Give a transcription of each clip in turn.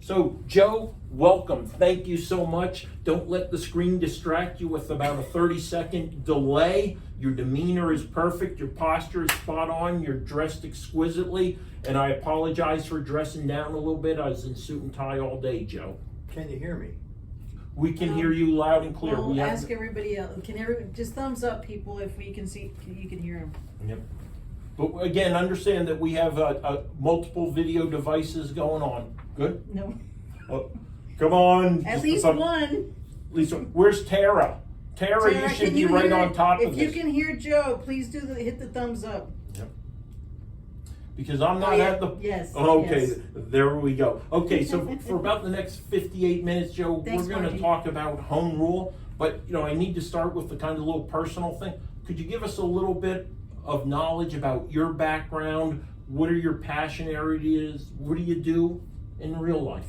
So, Joe, welcome. Thank you so much. Don't let the screen distract you with about a 30-second delay. Your demeanor is perfect. Your posture is spot on. You're dressed exquisitely. And I apologize for dressing down a little bit. I was in suit and tie all day, Joe. Can you hear me? We can hear you loud and clear. We'll ask everybody else. Can everyone just thumbs up, people, if we can see, you can hear them. Yep. But again, understand that we have multiple video devices going on. Good? No. Oh, come on. At least one. Lisa, where's Tara? Tara, you should be right on top of this. If you can hear Joe, please hit the thumbs up. Yep. Because I'm not at the... Yes. Okay, yes. there we go. Okay, so for about the next 58 minutes, Joe, Thanks, we're going to talk about home rule. But, I need to start with the kind of little personal thing. Could you give us a little bit of knowledge about your background? What are your passion areas? What do you do in real life?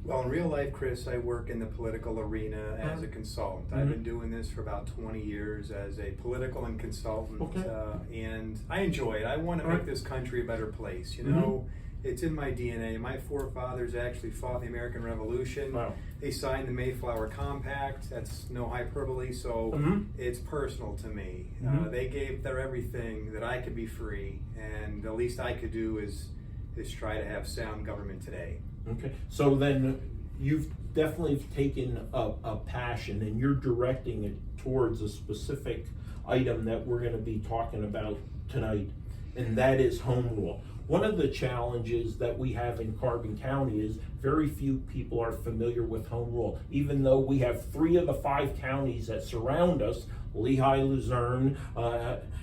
Well, in real life, Chris, I work in the political arena as a consultant. I've been doing this for about 20 years as a political and consultant, and I enjoy it. I want to make this country a better place. It's in my DNA. My forefathers actually fought in the American Revolution. Wow. They signed the Mayflower Compact. That's no hyperbole, so it's personal to me. They gave their everything that I could be free, and the least I could do is try to have sound government today. Okay, so then you've definitely taken a passion and you're directing it towards a specific item that we're going to be talking about tonight, and that is home rule. One of the challenges that we have in Carbon County is very few people are familiar with home rule, even though we have 3 of the 5 counties that surround us, Lehigh, Luzerne,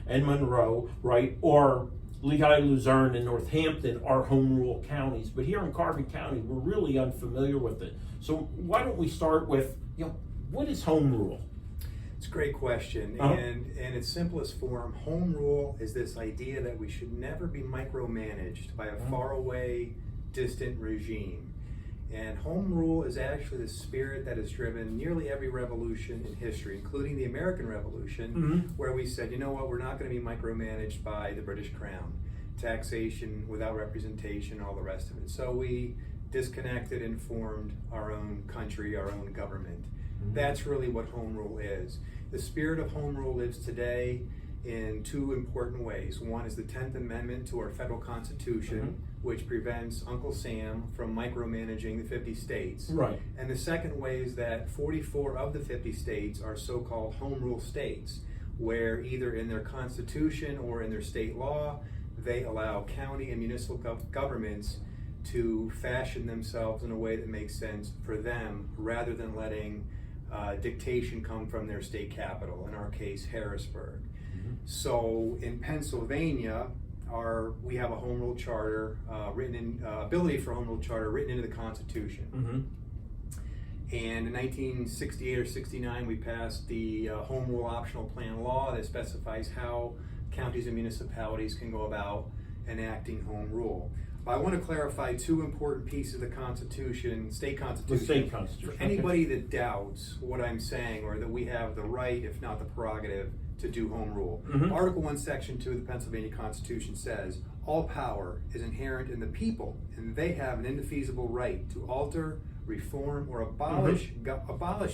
and Monroe, right, or Lehigh, Luzerne, and Northampton are home rule counties, but here in Carbon County, we're really unfamiliar with it. So why don't we start with, what is home rule? It's a great question, and in its simplest form, home rule is this idea that we should never be micromanaged by a faraway, distant regime. And home rule is actually the spirit that has driven nearly every revolution in history, including the American Revolution, where we said, you know what, we're not going to be micromanaged by the British Crown. Taxation without representation, all the rest of it. So we disconnected and formed our own country, our own government. That's really what home rule is. The spirit of home rule lives today in 2 important ways. One is the 10th Amendment to our federal Constitution, which prevents Uncle Sam from micromanaging the 50 states. Right. And the second way is that 44 of the 50 states are so-called home rule states, where either in their Constitution or in their state law, they allow county and municipal governments to fashion themselves in a way that makes sense for them, rather than letting dictation come from their state capital, in our case, Harrisburg. So in Pennsylvania, we have a home rule charter ability for home rule charter written into the Constitution. And in 1968 or 69, we passed the Home Rule Optional Plan law that specifies how counties and municipalities can go about enacting home rule. I want to clarify 2 important pieces of the Constitution, state Constitution. The state Constitution. For anybody that doubts what I'm saying, or that we have the right, if not the prerogative, to do home rule. Article 1, Section 2 of the Pennsylvania Constitution says, all power is inherent in the people, and they have an indefeasible right to alter, reform, or abolish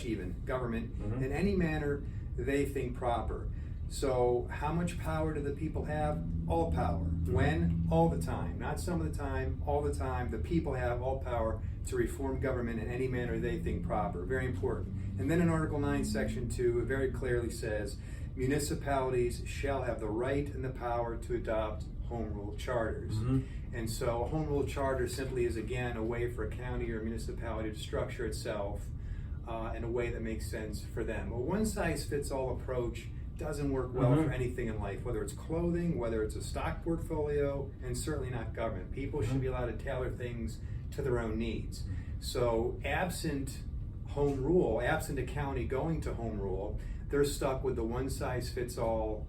even government in any manner they think proper. So how much power do the people have? All power. When? All the time. Not some of the time, all the time. The people have all power to reform government in any manner they think proper. Very important. And then in Article 9, Section 2, it very clearly says, municipalities shall have the right and the power to adopt home rule charters. And so a home rule charter simply is, again, a way for a county or municipality to structure itself in a way that makes sense for them. A one-size-fits-all approach doesn't work well for anything in life, whether it's clothing, whether it's a stock portfolio, and certainly not government. People should be allowed to tailor things to their own needs. So absent home rule, absent a county going to home rule, they're stuck with the one-size-fits-all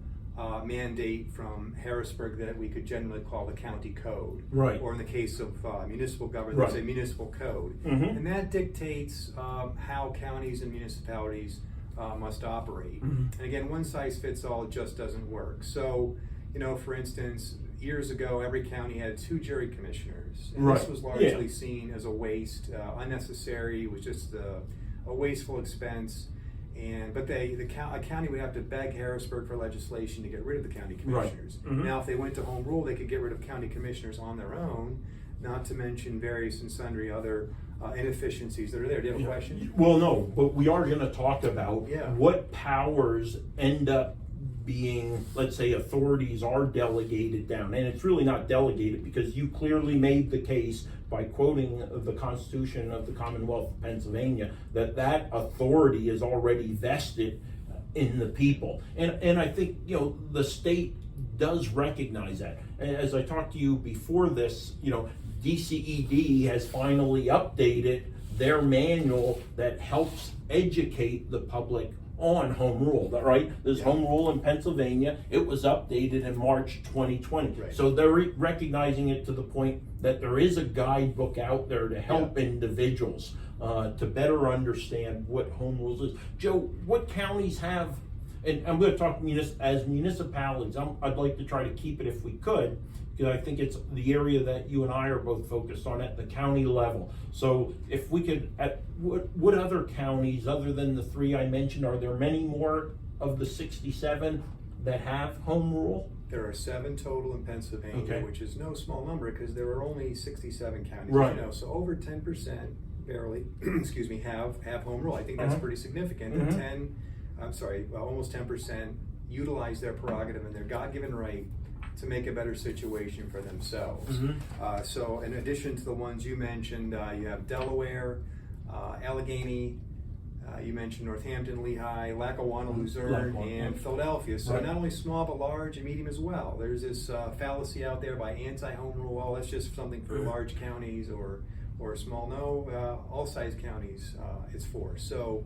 mandate from Harrisburg that we could generally call the county code. Right. Or in the case of municipal government, there's a municipal code. And that dictates how counties and municipalities must operate. And again, one size fits all just doesn't work. So, for instance, years ago, every county had 2 jury commissioners. And Right. this was largely Yeah. seen as a waste, unnecessary, it was just a wasteful expense. But a county would have to beg Harrisburg for legislation to get rid of the county commissioners. Right. Mhm. Now, if they went to home rule, they could get rid of county commissioners on their own, not to mention various and sundry other inefficiencies that are there. Do you have a question? Well, no, but we are gonna talk about Yeah. what powers end up being, let's say, authorities are delegated down. And it's really not delegated, because you clearly made the case by quoting the Constitution of the Commonwealth of Pennsylvania that that authority is already vested in the people. And I think, the state does recognize that. And as I talked to you before this, DCED has finally updated their manual that helps educate the public on home rule, right? There's home rule in Pennsylvania. It was updated in March 2020. Right. So they're recognizing it to the point that there is a guidebook out there to help individuals to better understand what home rules is. Joe, what counties have, and I'm going to talk as municipalities, I'd like to try to keep it if we could, because I think it's the area that you and I are both focused on at the county level. So if we could, what other counties, other than the 3 I mentioned, are there many more of the 67 that have home rule? There are 7 total in Pennsylvania, Okay. which is no small number because there are only 67 counties. Right. So over 10%, barely, excuse me, have home rule. I think that's pretty significant. And almost 10% utilize their prerogative and their God-given right to make a better situation for themselves. So in addition to the ones you mentioned, you have Delaware, Allegheny, you mentioned Northampton, Lehigh, Lackawanna, Luzerne, and Philadelphia. So not only small, but large and medium as well. There's this fallacy out there by anti-home rule, well, that's just something for large counties or small. No, all size counties it's for. So,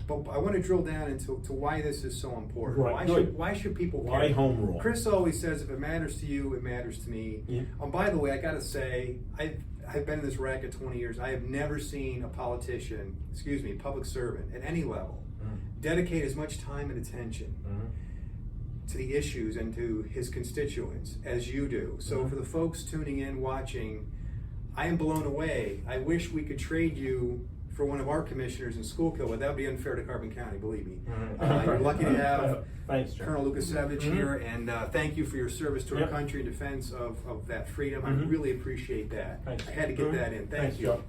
but I want to drill down into why this is so important. Right. Why should people care? Why home rule? Chris always says, if it matters to you, it matters to me. Yeah. By the way, I got to say, I've been in this racket 20 years. I have never seen a politician, public servant at any level, dedicate as much time and attention to the issues and to his constituents as you do. So for the folks tuning in, watching, I am blown away. I wish we could trade you for one of our commissioners in Schuylkill, but that would be unfair to Carbon County, believe me. You're lucky to have Thanks, Joe. Colonel Lukasevich here, and thank you for your service to our country in defense of that freedom. I really appreciate that. Thanks. I had to get that in. Thank you. Joe.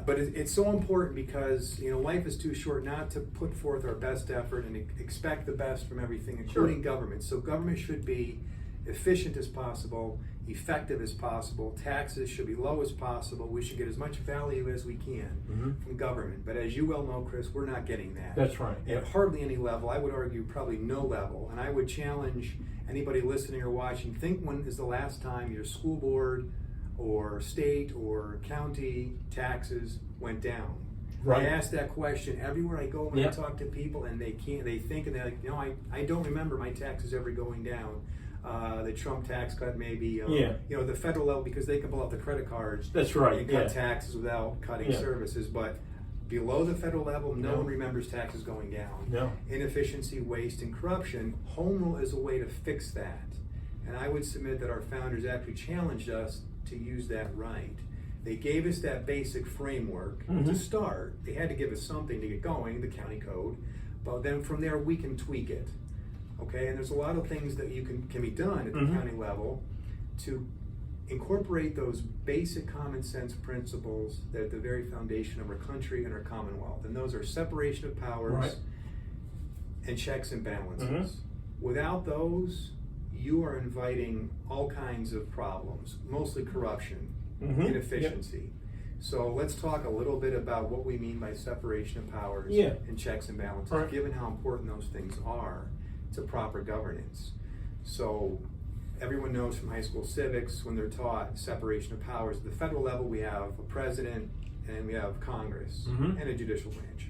But it's so important because life is too short not to put forth our best effort and expect the best from everything, including government. So government should be efficient as possible, effective as possible. Taxes should be low as possible. We should get as much value as we can from government. But as you well know, Chris, we're not getting that. That's right. At hardly any level. I would argue probably no level. And I would challenge anybody listening or watching, think when is the last time your school board or state or county taxes went down. Right. I ask that question everywhere I go when I talk to people, and they think, and they're like, I don't remember my taxes ever going down. The Trump tax cut maybe, the federal level, because they can pull out the credit cards. That's right. And cut taxes without cutting services. But below the federal level, no one remembers taxes going down. No. Inefficiency, waste, and corruption. Home rule is a way to fix that. And I would submit that our founders actually challenged us to use that right. They gave us that basic framework to start. They had to give us something to get going, the county code. But then from there, we can tweak it. Okay, and there's a lot of things that you can be done at the county level to incorporate those basic common sense principles that are at the very foundation of our country and our commonwealth. And those are separation of powers and checks and balances. Without those, you are inviting all kinds of problems, mostly corruption, inefficiency. So let's talk a little bit about what we mean by separation of powers and checks and balances, given how important those things are to proper governance. So everyone knows from high school civics, when they're taught separation of powers, at the federal level we have a president and we have Congress and a judicial branch.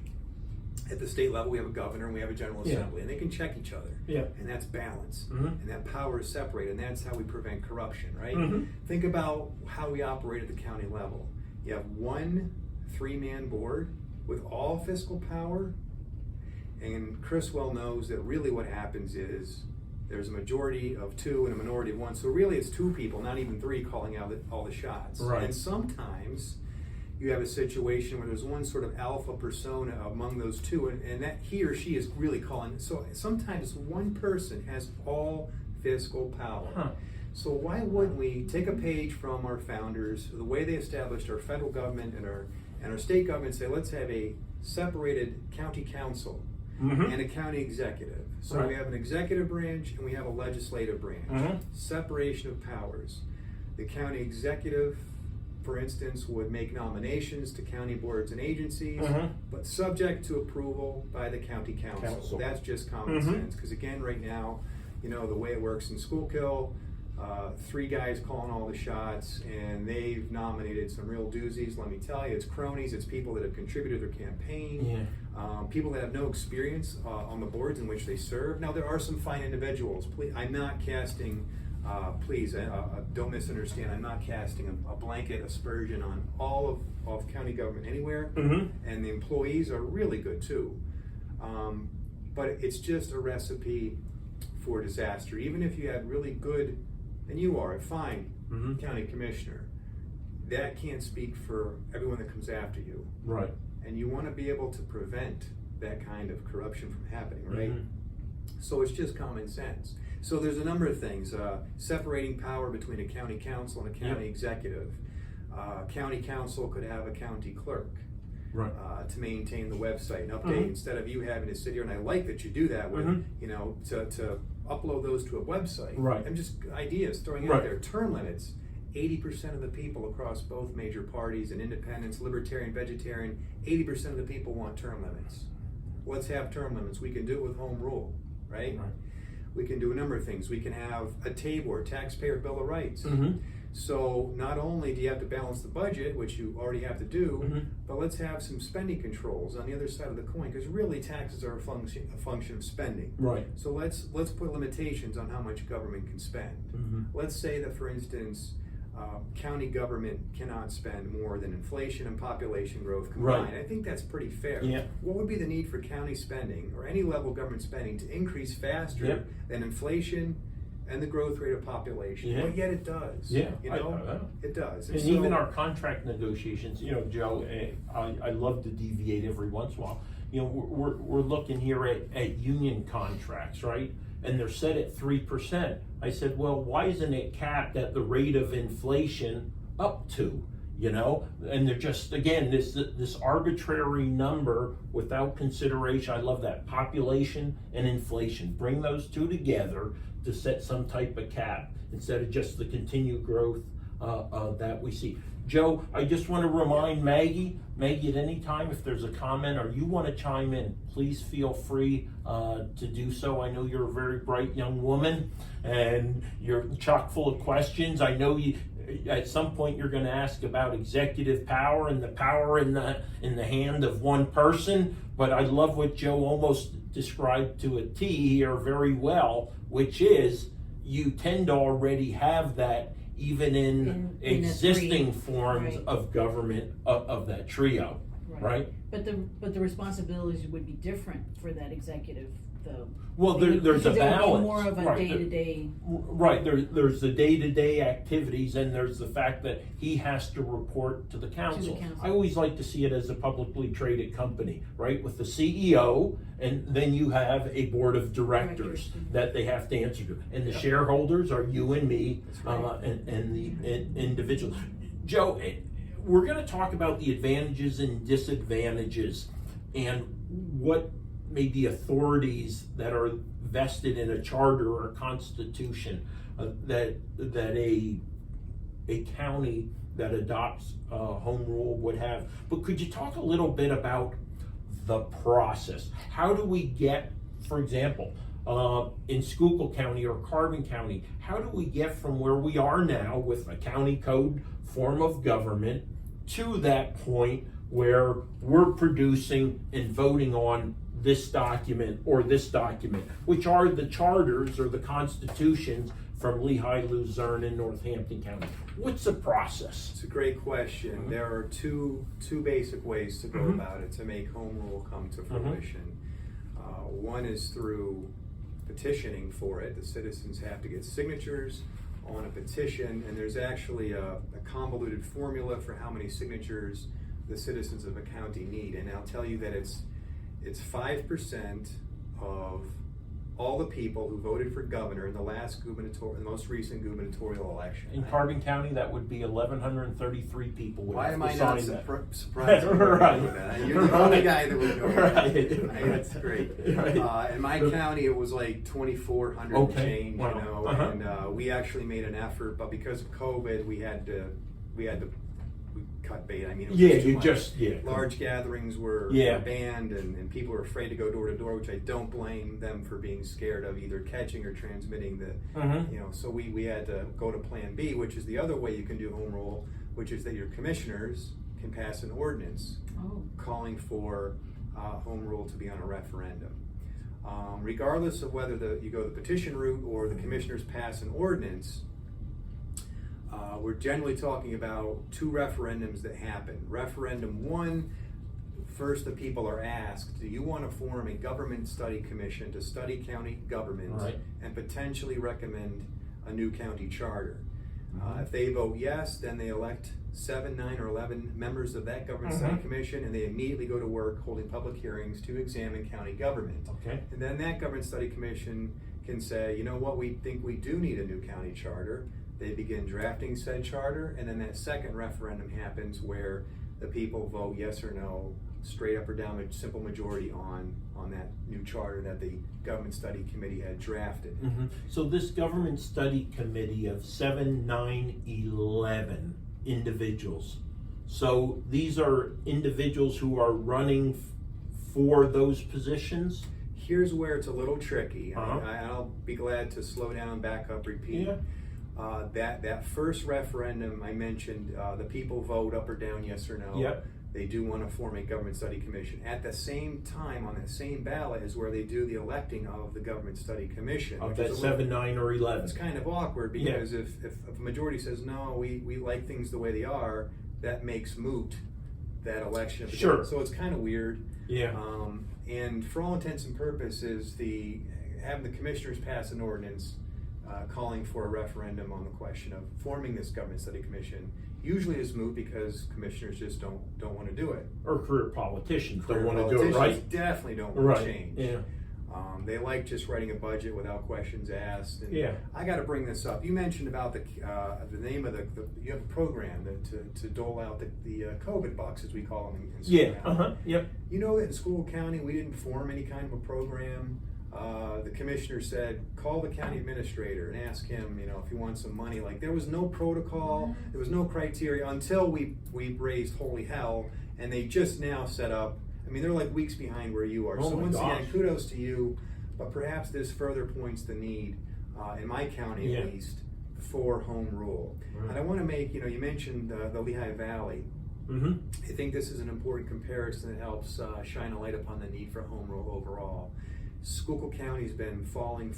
At the state level we have a governor and we have a general assembly, and they can check each other. And that's balance. And that power is separated, and that's how we prevent corruption, right? Think about how we operate at the county level. You have one 3-man board with all fiscal power. And Chris well knows that really what happens is there's a majority of 2 and a minority of 1. So really it's 2 people, not even 3, calling out all the shots. Right. And sometimes you have a situation where there's one sort of alpha persona among those 2, and that he or she is really calling. So sometimes one person has all fiscal power. Huh. So why wouldn't we take a page from our founders, the way they established our federal government and our state government, say let's have a separated county council and a county executive. So Right. we have an executive branch and we have a legislative branch. Separation of powers. The county executive, for instance, would make nominations to county boards and agencies, but subject to approval by the county council. That's just common sense, because again, right now, you know, the way it works in Schuylkill, 3 guys calling all the shots, and they've nominated some real doozies. Let me tell you, it's cronies, it's people that have contributed to their campaign, people that have no experience on the boards in which they serve. Now, there are some fine individuals. Please, I'm not casting, don't misunderstand, I'm not casting a blanket aspersion on all of county government anywhere, and the employees are really good too. But it's just a recipe for disaster. Even if you had really good, and you are a fine county commissioner, that can't speak for everyone that comes after you. Right. And you want to be able to prevent that kind of corruption from happening, right? So it's just common sense. So there's a number of things, separating power between a county council and a county executive. County council could have a county clerk. Right. To maintain the website and update, instead of you having to sit here, and I like that you do that with, you know, to upload those to a website. Right. And just ideas, throwing it out there. Term limits. 80% of the people across both major parties and independents, libertarian, vegetarian, 80% of the people want term limits. Let's have term limits. We can do it with home rule, right? We can do a number of things. We can have a TABOR, Taxpayer Bill of Rights. So not only do you have to balance the budget, which you already have to do, but let's have some spending controls on the other side of the coin, because really taxes are a function of spending. Right. So let's put limitations on how much government can spend. Let's say that, for instance, county government cannot spend more than inflation and population growth combined. Right. I think that's pretty fair. Yeah. What would be the need for county spending or any level of government spending to increase faster than inflation and the growth rate of population? But yet it does. Yeah, You know, it does. And so, even our contract negotiations, you know, Joe, I love to deviate every once in a while. You know, we're looking here at union contracts, right? And they're set at 3%. I said, well, why isn't it capped at the rate of inflation up to? You know, and they're just, again, this arbitrary number without consideration. I love that, population and inflation. Bring those two together to set some type of cap instead of just the continued growth that we see. Joe, I just want to remind Maggie, at any time if there's a comment or you want to chime in, please feel free to do so. I know you're a very bright young woman and you're chock full of questions. I know you, at some point you're going to ask about executive power and the power in the hand of one person, but I love what Joe almost described to a T here very well, which is you tend to already have that even in existing forms of government of that trio, right? But the responsibilities would be different for that executive, though. Well, there's a balance. More of a day-to-day. Right, there's the day-to-day activities, and there's the fact that he has to report to the council. I always like to see it as a publicly traded company, right? With the CEO, and then you have a board of directors that they have to answer to. And the shareholders are you and me, and the individuals. Joe, we're going to talk about the advantages and disadvantages and what may be authorities that are vested in a charter or a constitution that a county that adopts home rule would have. But could you talk a little bit about the process? How do we get, for example, in Schuylkill County or Carbon County, how do we get from where we are now with a county code form of government to that point where we're producing and voting on this document or this document, which are the charters or the constitutions from Lehigh, Luzerne, and Northampton County? What's the process? It's a great question. There are two basic ways to go about it to make home rule come to fruition. One is through petitioning for it. The citizens have to get signatures on a petition, and there's actually a convoluted formula for how many signatures the citizens of a county need. And I'll tell you that it's 5% of all the people who voted for governor in the most recent gubernatorial election. In Carbon County, that would be 1,133 people would Why have am to I not sign that. surprised Right. with that? You're the only guy that would know Right. that. That's great. Right. In my county, it was like 2,400 Okay. change, Wow. you know, Uh-huh. and we actually made an effort, but because of COVID, we cut bait. I mean, it was Yeah, just too you much. just, Large gatherings were Yeah. banned, and people were afraid to go door to door, which I don't blame them for being scared of either catching or transmitting the, Mhm. you know. So we had to go to Plan B, which is the other way you can do home rule, which is that your commissioners can pass an ordinance Oh. calling for home rule to be on a referendum. Regardless of whether you go the petition route or the commissioners pass an ordinance, we're generally talking about two referendums that happen. Referendum one, first the people are asked, do you want to form a government study commission to study county government Right. and potentially recommend a new county charter? Mhm. If they vote yes, then they elect 7, 9, or 11 members of that government study Mhm. commission, and they immediately go to work holding public hearings to examine county government. Okay. And then that government study commission can say, you know what, we think we do need a new county charter. They begin drafting said charter, and then that second referendum happens where the people vote yes or no, straight up or down, a simple majority on that new charter that the government study committee had drafted. Mhm. So this government study committee of 7, 9, 11 individuals. So these are individuals who are running for those positions? Here's where it's a little tricky. Uh-huh. I'll be glad to slow down, back up, repeat. Yeah. That first referendum I mentioned, the people vote up or down, yes or no. Yep. They do want to form a government study commission. At the same time, on that same ballot is where they do the electing of the government study commission. Of which that is a little- 7, 9, or 11? It's kind of awkward because if a majority says no, we like things the way they are, that makes moot that election. Sure. So it's kind of weird. Yeah. And for all intents and purposes, having the commissioners pass an ordinance calling for a referendum on the question of forming this government study commission usually is moot because commissioners just don't want to do it. Or career politicians don't Career want to do it, politicians right? definitely don't want Right. to change. Yeah. They like just writing a budget without questions asked. And Yeah. I got to bring this up. You mentioned about the name of you have a program to dole out the COVID bucks, as we call them in school. Yeah. Yep. You know that in School County we didn't form any kind of a program. The commissioner said, call the county administrator and ask him, if he wants some money. Like, there was no protocol, there was no criteria until we raised holy hell, and they just now set up. I mean, they're like weeks behind where you are. Oh So my once again, gosh. kudos to you, but perhaps this further points the need, in my county Yeah. at least, for home rule. Right. And I want to make, you mentioned the Lehigh Valley. Mm-hmm. I think this is an important comparison that helps shine a light upon the need for home rule overall. Schuylkill County's been falling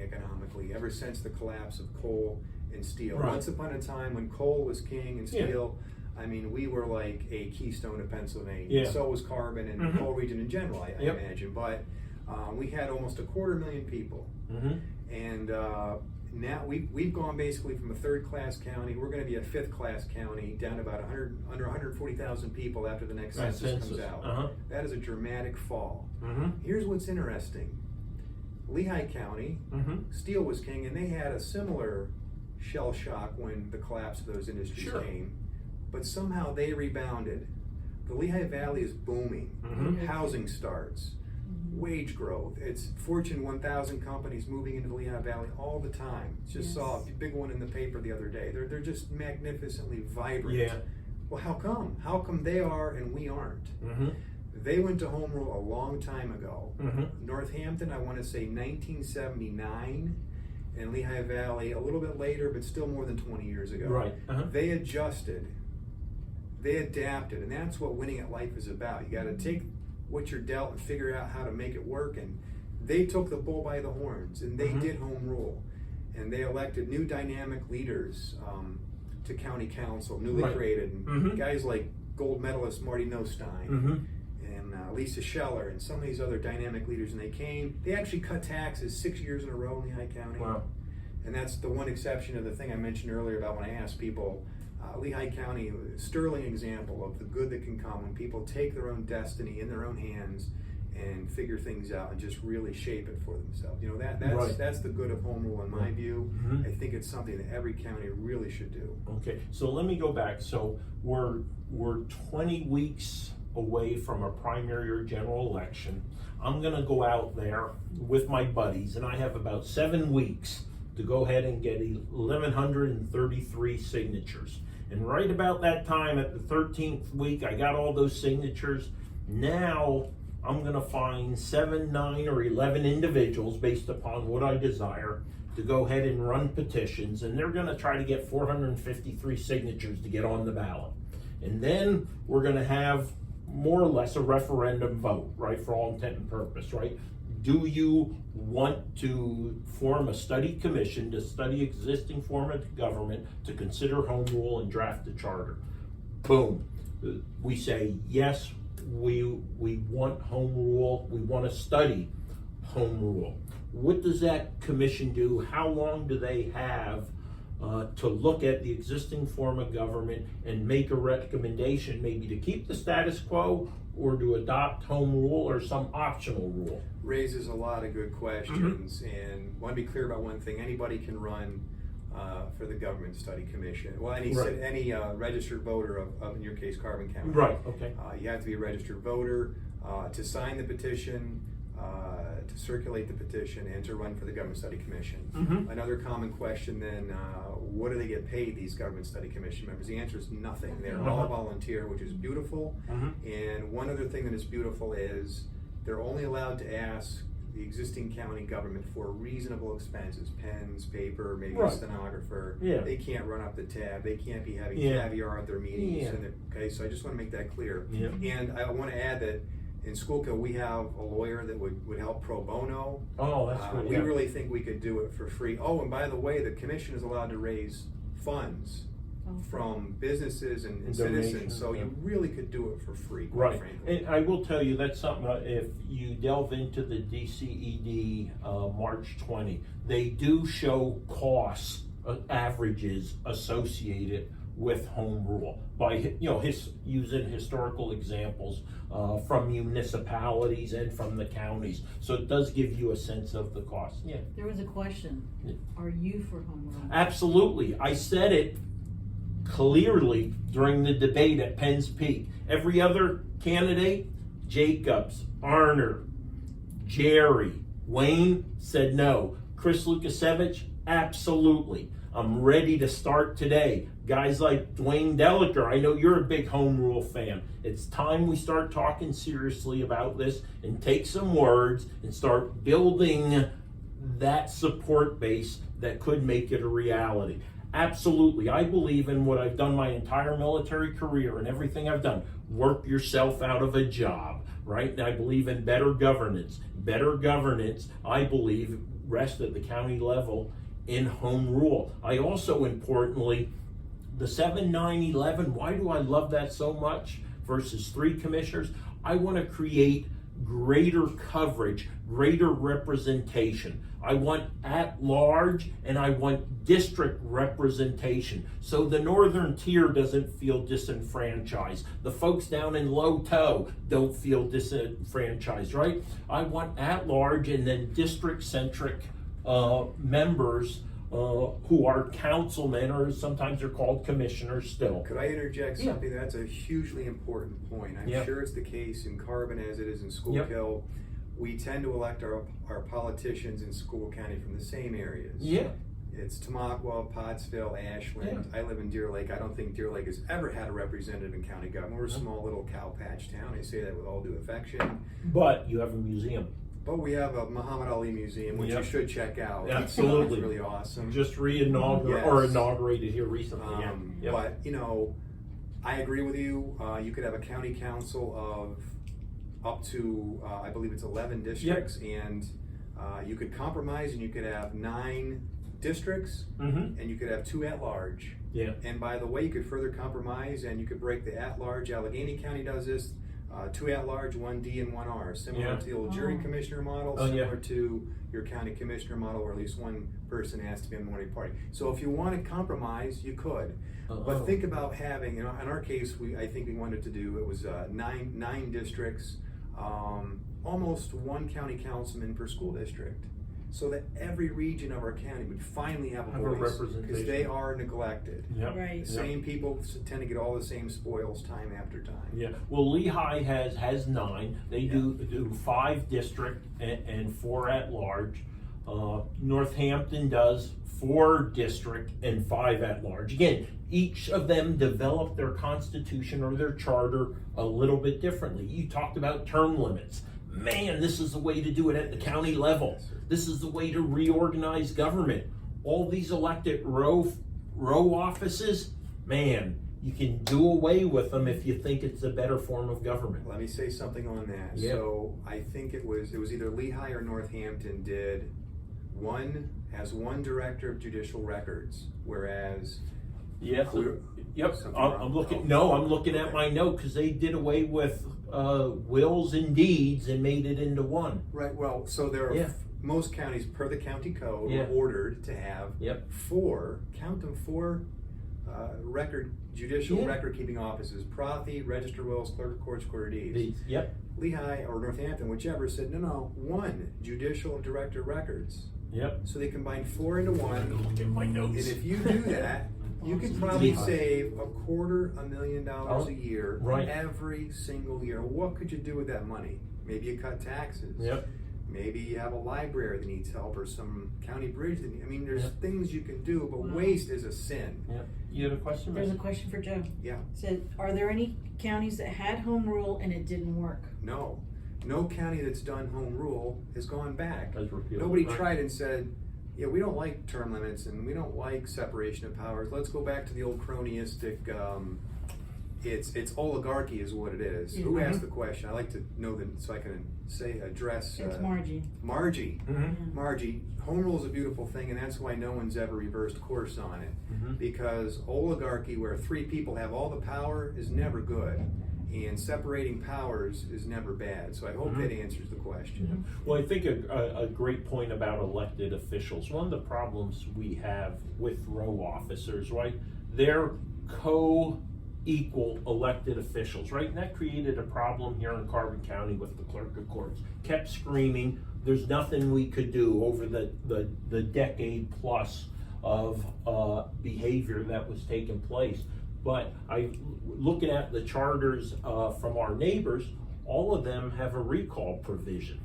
economically ever since the collapse of coal and steel. Right. Once upon a time when coal was king and Yeah. steel, I mean, we were like a keystone of Pennsylvania. Yeah. So was Carbon and Mhm. the coal region in general, I Yep. imagine. But we had almost 250,000 people. Mm-hmm. And now we've gone basically from a third-class county. We're going to be a fifth-class county, down to about under 140,000 people after the next census comes out. Uh-huh. That is a dramatic fall. Mm-hmm. Here's what's interesting. Lehigh County, Mm-hmm. steel was king, and they had a similar shell shock when the collapse of those industries Sure. came. But somehow they rebounded. The Lehigh Valley is booming. Mhm. Housing starts. Wage growth. It's Fortune 1000 companies moving into the Lehigh Valley all the time. Just Yes. saw a big one in the paper the other day. They're just magnificently vibrant. Yeah. Well, how come? How come they are and we aren't? Mm-hmm. They went to home rule a long time ago. Mm-hmm. Northampton, I want to say 1979, and Lehigh Valley a little bit later, but still more than 20 years ago. Right. Uh-huh. They adjusted, they adapted, and that's what winning at life is about. You got to take what you're dealt and figure out how to make it work. And they took the bull by the horns, and they Mhm. did home rule, and they elected new dynamic leaders to county council, newly Right. created, and Mhm. guys like gold medalist Marty Nostein. Mm-hmm. And Lisa Scheller and some of these other dynamic leaders, and they actually cut taxes 6 years in a row in Lehigh County. Wow. And that's the one exception of the thing I mentioned earlier about when I asked people, Lehigh County, sterling example of the good that can come when people take their own destiny in their own hands and figure things out and just really shape it for themselves. You know, that's the good of home rule in my view. Mm-hmm. I think it's something that every county really should do. Okay, so let me go back. So we're 20 weeks away from a primary or general election. I'm gonna go out there with my buddies, and I have about 7 weeks to go ahead and get 1,133 signatures. And right about that time, at the 13th week, I got all those signatures. Now I'm gonna find 7, 9, or 11 individuals based upon what I desire to go ahead and run petitions, and they're gonna try to get 453 signatures to get on the ballot. And then we're gonna have more or less a referendum vote, right, for all intent and purpose, right? Do you want to form a study commission to study existing form of government to consider home rule and draft a charter? Boom. We say, yes, we want home rule, we want to study home rule. What does that commission do? How long do they have to look at the existing form of government and make a recommendation, maybe to keep the status quo or to adopt home rule or some optional rule? Raises a lot of good questions, and want to be clear about one thing: anybody can run for the government study commission. Well, any registered voter of, in your case, Carbon County. Right. Okay. You have to be a registered voter to sign the petition, to circulate the petition, and to run for the government study commission. Mm-hmm. Another common question then: what do they get paid, these government study commission members? The answer is nothing. They're all volunteer, which is beautiful. And one other thing that is beautiful is they're only allowed to ask the existing county government for reasonable expenses: pens, paper, maybe a stenographer. Yeah. They can't run up the tab. They can't be having Yeah. caviar at their meetings. Yeah. Okay, so I just want to make that clear. Yeah. And I want to add that in Schuylkill, we have a lawyer that would help pro bono. Oh, that's good. We really think we could do it for free. Oh, and by the way, the commission is allowed to raise funds from businesses and citizens, so you really could do it for free, quite frankly. And I will tell you, that's something, if you delve into the DCED March 20, they do show costs, averages associated with home rule by using historical examples from municipalities and from the counties. So it does give you a sense of the cost. Yeah. There was a question. Are you for home rule? Absolutely. I said it clearly during the debate at Penn's Peak. Every other candidate, Jacobs, Arner, Jerry, Wayne, said no. Chris Lukasevich, absolutely. I'm ready to start today. Guys like Dwayne Delaker, I know you're a big home rule fan. It's time we start talking seriously about this and take some words and start building that support base that could make it a reality. Absolutely. I believe in what I've done my entire military career and everything I've done. Work yourself out of a job, right? And I believe in better governance. Better governance, I believe, rests at the county level in home rule. I also, importantly, the 7, 9, 11, why do I love that so much versus 3 commissioners? I want to create greater coverage, greater representation. I want at large and I want district representation. So the northern tier doesn't feel disenfranchised. The folks down in Low Toe don't feel disenfranchised, right? I want at large and then district centric members who are councilmen, or sometimes they're called commissioners still. Could I interject something? That's a hugely important point. I'm sure it's the case in Carbon as it is in Schuylkill. We tend to elect our politicians in Schuylkill County from the same areas. Yeah. It's Tamaqua, Pottsville, Ashland. I live in Deer Lake. I don't think Deer Lake has ever had a representative in county government. We're a small little cow patch town. I say that with all due affection. But you have a museum. But we have a Muhammad Ali museum, which you should check out. Absolutely. It's really awesome. Just inaugurated here recently. But, I agree with you. You could have a county council of up to, I believe it's 11 districts, and you could compromise and you could have 9 districts, and you could have 2 at-large. Yeah. And by the way, you could further compromise and you could break the at-large. Allegheny County does this. 2 at-large, 1 D and 1 R, similar Yeah. to the old jury Oh. commissioner model, Oh, yeah. similar to your county commissioner model, where at least one person has to be on the minority party. So if you want to compromise, you could. But think about having, you know, in our case, I think we wanted to do, it was nine districts, almost 1 county councilman per school district, so that every region of our county would finally have a Have a voice, because representation. they are neglected. Yep. Right. The same people tend to get all the same spoils time after time. Yeah, well, Lehigh has 9, they do 5 district and 4 at large. Northampton does 4 district and 5 at large. Again, each of them develop their constitution or their charter a little bit differently. You talked about term limits. Man, this is the way to do it at the county level. This is the way to reorganize government. All these elected row offices, man, you can do away with them if you think it's a better form of government. Let me say something on that. Yeah. So I think it was either Lehigh or Northampton did one director of judicial records, whereas Yes, We're- yep, something I'm wrong? looking, Oh. no, I'm looking at Okay. my note, cause they did away with, wills and deeds and made it into one. right. Well, so there are Yeah. most counties per the county code Yeah. were ordered to have Yep. 4 judicial Yeah. record keeping offices: Prothy, Register Wills, Clerk of Courts, Quarter Deeds. Yep, Lehigh or Northampton, whichever, said no, 1 judicial director of records. yep. So they combined 4 into 1. Look at my And notes. if you do that, you could probably Lehigh. save $250,000 Oh, a year right. every single year. What could you do with that money? Maybe you cut taxes. Yep, Maybe you have a library that needs help, or some county bridge that I mean, there's Yep. things you can do, but Wow. waste is a sin. yep. You had a question? There's a Miss? question for Joe. Yeah. Said, are there any counties that had home rule and it didn't work? No. No county that's done home rule has gone back. Has repealed it, Nobody right. tried and said, yeah, we don't like term limits and we don't like separation of powers. Let's go back to the old cronyistic, it's oligarchy is what it is. Yeah. Who asked the question? I like to know that so I can address. It's Margie. Margie. Mhm. Margie, home rule is a beautiful thing, and that's why no one's ever reversed course on it. Mhm. Because oligarchy, where 3 people have all the power, is never good. And separating powers is never bad. So I hope Mhm. that answers the question. Well, I think a great point about elected officials, one of the problems we have with row officers, right? They're co-equal elected officials, right? And that created a problem here in Carbon County with the clerk of courts. Kept screaming, there's nothing we could do over the decade plus of behavior that was taking place. But looking at the charters from our neighbors, all of them have a recall provision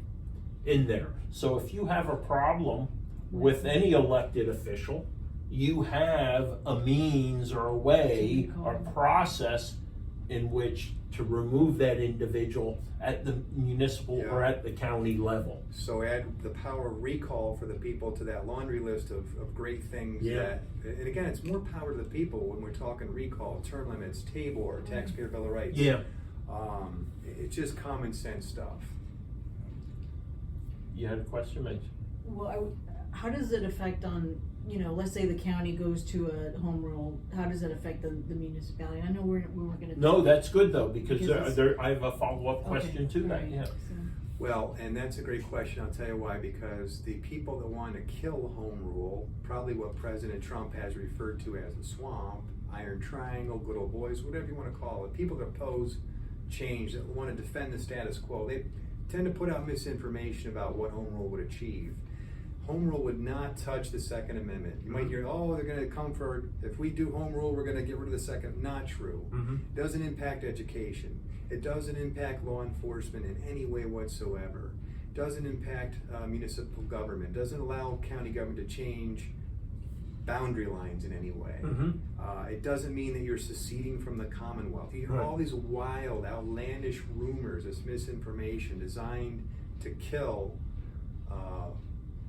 in there. So if you have a problem with any elected official, you have a means or a way or process in which to remove that individual at the municipal or Yeah. at the county level. So add the power of recall for the people to that laundry list of great things Yeah. that, and again, it's more power to the people when we're talking recall, term limits, TABOR, taxpayer bill of rights. Yeah. It's just common sense stuff. You had a question, Mitch? Well, how does it affect on, let's say the county goes to a home rule, how does it affect the municipality? I know we weren't gonna. No, that's good though, because Because it's- I have a follow-up question to that, right, yeah. so- Well, and that's a great question. I'll tell you why. Because the people that want to kill home rule, probably what President Trump has referred to as the swamp, Iron Triangle, good old boys, whatever you want to call it, people that oppose change, that want to defend the status quo, they tend to put out misinformation about what home rule would achieve. Home rule would not touch the Second Amendment. You might hear, oh, they're going to come for, if we do home rule, we're going to get rid of the Second. Not true. Mhm. It doesn't impact education. It doesn't impact law enforcement in any way whatsoever. It doesn't impact municipal government. It doesn't allow county government to change boundary lines in any way. Mhm. It doesn't mean that you're seceding from the Commonwealth. You hear Right. all these wild, outlandish rumors, this misinformation designed to kill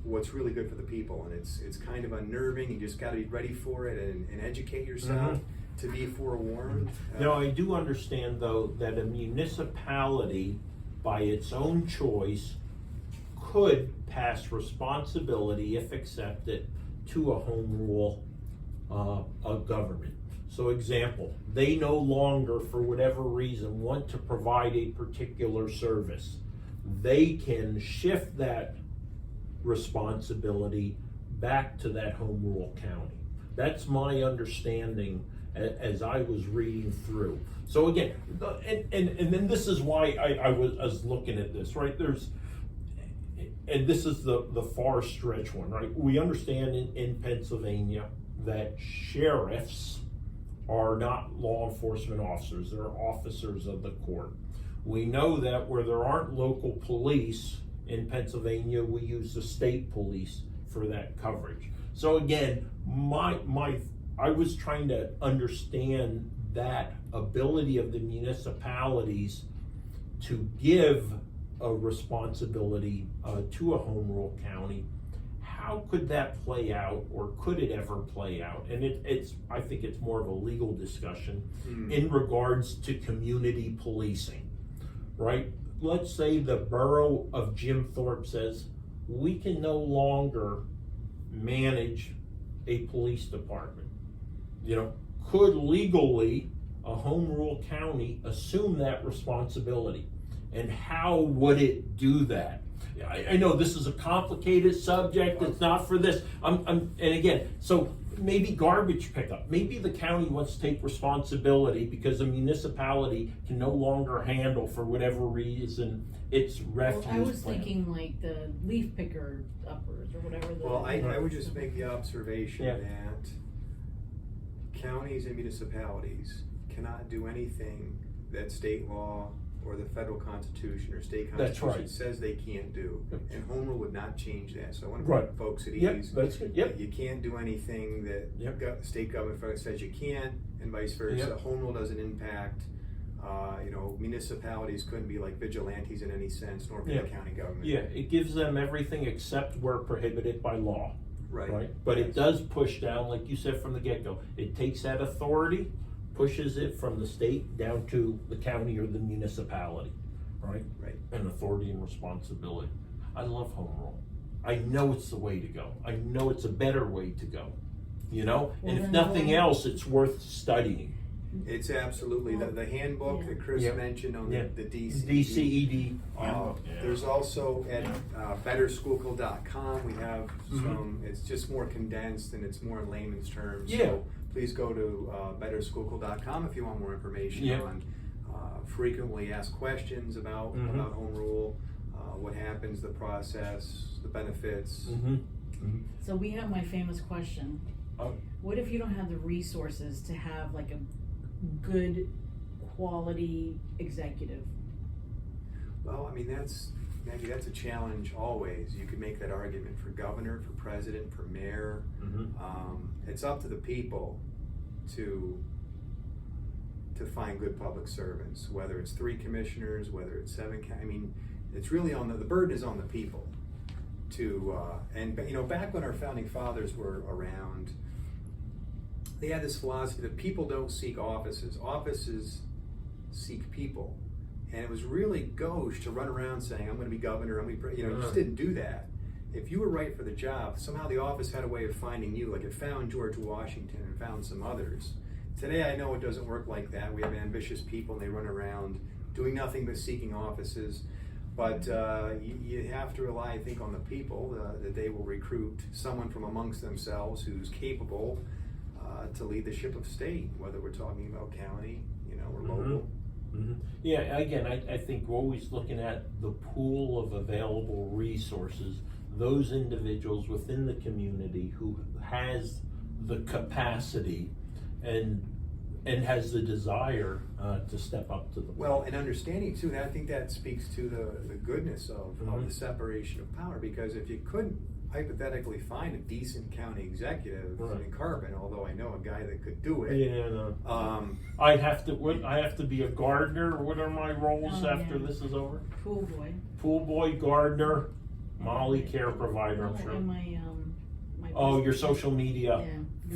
what's really good for the people, and it's kind of unnerving. You just got to be ready for it and educate yourself to be forewarned. Now, I do understand though that a municipality, by its own choice, could pass responsibility, if accepted, to a home rule a government. So example, they no longer, for whatever reason, want to provide a particular service. They can shift that responsibility back to that home rule county. That's my understanding as I was reading through. So again, and then this is why I was looking at this, right? And this is the far stretch one, right? We understand in Pennsylvania that sheriffs are not law enforcement officers, they're officers of the court. We know that where there aren't local police in Pennsylvania, we use the state police for that coverage. So again, I was trying to understand that ability of the municipalities to give a responsibility to a home rule county. How could that play out, or could it ever play out? And I think it's more of a legal discussion in regards to community policing, right? Let's say the borough of Jim Thorpe says, we can no longer manage a police department. Could legally a home rule county assume that responsibility? And how would it do that? I know this is a complicated subject. It's not for this. And again, so maybe garbage pickup. Maybe the county wants to take responsibility because a municipality can no longer handle, for whatever reason, its refuse. Well, I was thinking like the leaf picker uppers or whatever. Well, I would just make the observation Yeah. that counties and municipalities cannot do anything that state law or the federal constitution or state That's constitution right. says they can't do. And home rule would not change that. So I want to Right. put folks at Yep, ease. that's good. Yep. You can't do anything that state government federal says you can't, and vice versa. Yep. Home rule doesn't impact. Municipalities couldn't be like vigilantes in any sense, nor can the county government. Yeah, it gives them everything except where prohibited by law. Right. But it does push down, like you said from the get-go. It takes that authority, pushes it from the state down to the county or the municipality, right? Right. And authority and responsibility. I love home rule. I know it's the way to go. I know it's a better way to go. Well, and if then nothing else, it's worth studying. It's absolutely the handbook that Chris mentioned on the DCED. There's also at betterschoolco.com. We have some. It's just more condensed and it's more in layman's terms. Yeah. So please go to betterschoolco.com if you want more information on frequently asked questions about home rule, what happens, the process, the benefits. So we have my famous question. What if you don't have the resources to have like a good quality executive? Well, I mean, that's a challenge always. You could make that argument for governor, for president, for mayor. It's up to the people to find good public servants, whether it's 3 commissioners, whether it's 7. I mean, it's really on the burden is on the people to, back when our founding fathers were around, they had this philosophy that people don't seek offices. Offices seek people. And it was really gauche to run around saying, I'm going to be governor, you just didn't do that. If you were right for the job, somehow the office had a way of finding you, like it found George Washington and found some others. Today, I know it doesn't work like that. We have ambitious people and they run around doing nothing but seeking offices. But you have to rely, I think, on the people that they will recruit someone from amongst themselves who's capable to lead the ship of state, whether we're talking about county, or local. Yeah, again, I think we're always looking at the pool of available resources, those individuals within the community who has the capacity and has the desire to step up to the plate. Well, and understanding too, and I think that speaks to the goodness of the separation of power, because if you couldn't hypothetically find a decent county executive in Carbon, although I know a guy that could do it. Yeah, no. I have to be a gardener. What are my roles after this is over? Pool boy, gardener, Molly care provider, I'm sure. And my your social media